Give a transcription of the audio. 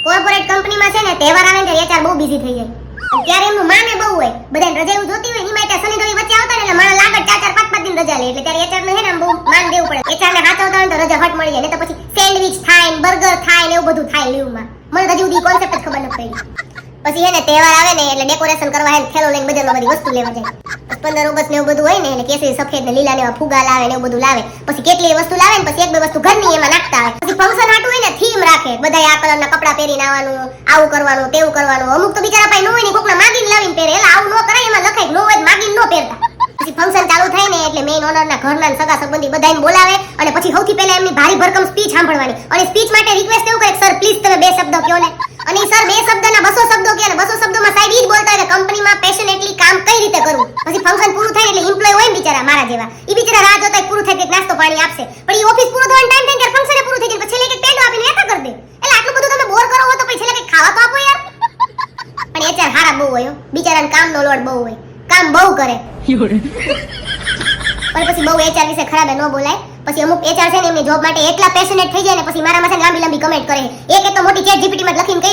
Corporate કંપનીમાં છે ને તહેવાર આવે ને એચઆર બહુ બિઝી થઈ જાય. ત્યારે એમનું માને બહુ હોય, બધાને રજા એવું જોતી હોય, એમાં ત્યાં શનિ રવિ વચ્ચે આવતા ને એટલે માણસ લાગત 4-4 5-5 દિન રજા લે, એટલે ત્યારે એચઆર ને હે ને આમ બહુ માન દેવું પડે. એચઆર ને હાથવતા હોય તો રજા ફટ મળી જાય, ને તો પછી સેન્ડવિચ થાય ને બર્ગર થાય ને એવું બધું થાય લીવમાં. મને હજી સુધી કોન્સેપ્ટ જ ખબર નથી પડી. પછી હે ને તહેવાર આવે ને એટલે ડેકોરેશન કરવા હે ને થેલો લઈને બજારમાં બધી વસ્તુ લેવા જાય. 15 ઓગસ્ટ ને એવું બધું હોય ને એટલે કેસરી સફેદ ને લીલા ને એવા ફુગા લાવે ને એવું બધું લાવે. પછી કેટલી વસ્તુ લાવે ને પછી એક બે વસ્તુ ઘરની એમાં નાખતા આવે. પછી ફંક્શન હાટું હોય ને થીમ રાખે, બધા આ કલરના કપડા પહેરીને આવવાનું, આવું કરવાનું, તેવું કરવાનું. અમુક તો બિચારા પાસે નો હોય ને કોકના માગીને લાવીને પહેરે, એટલે આવું નો કરાય, એમાં લખાય નો હોય માગીને નો પહેરતા. પછી ફંક્શન ચાલુ થાય ને એટલે મેઇન ઓનરના ઘરના સગા સંબંધી બધાને બોલાવે અને પછી સૌથી પહેલા એમની ભારી ભરકમ સ્પીચ સાંભળવાની. અને સ્પીચ માટે રિક્વેસ્ટ એવું કરે, સર પ્લીઝ તમે 2 શબ્દ કહો ને. અને સર 2 શબ્દના 200 શબ્દો કહે ને 200 શબ્દોમાં સાહેબ ઈ જ બોલતા હોય કે કંપનીમાં પેશનેટલી કામ કઈ રીતે કરવું. પછી ફંક્શન પૂરું થાય એટલે એમ્પ્લોય હોય ને બિચારા મારા જેવા, ઈ બિચારા રાહ જોતા પૂરું થાય કે નાસ્તો પાણી આપશે. પણ ઈ ઓફિસ પૂરો થવાનો ટાઈમ થાય ત્યારે ફંક્શન પૂરું થઈ જાય પછી છેલ્લે એક પેડો આપીને હેતા કરી દે. એટલે આટલું બધું તમે બોર કરો હો તો પછી છેલ્લે કંઈક ખાવા તો આપો યાર. પણ એચઆર હારા બહુ હોય, બિચારાને કામનો લોડ બહુ હોય, કામ બહુ કરે. પણ પછી બહુ એચઆર વિશે ખરાબ ન બોલાય. પછી અમુક એચઆર છે ને એમની જોબ માટે એટલા પેશનેટ થઈ જાય ને પછી મારામાં છે ને લાંબી કમેન્ટ કરે. એક તો મોટી ચેટ જીપીટી માં લખીને કહી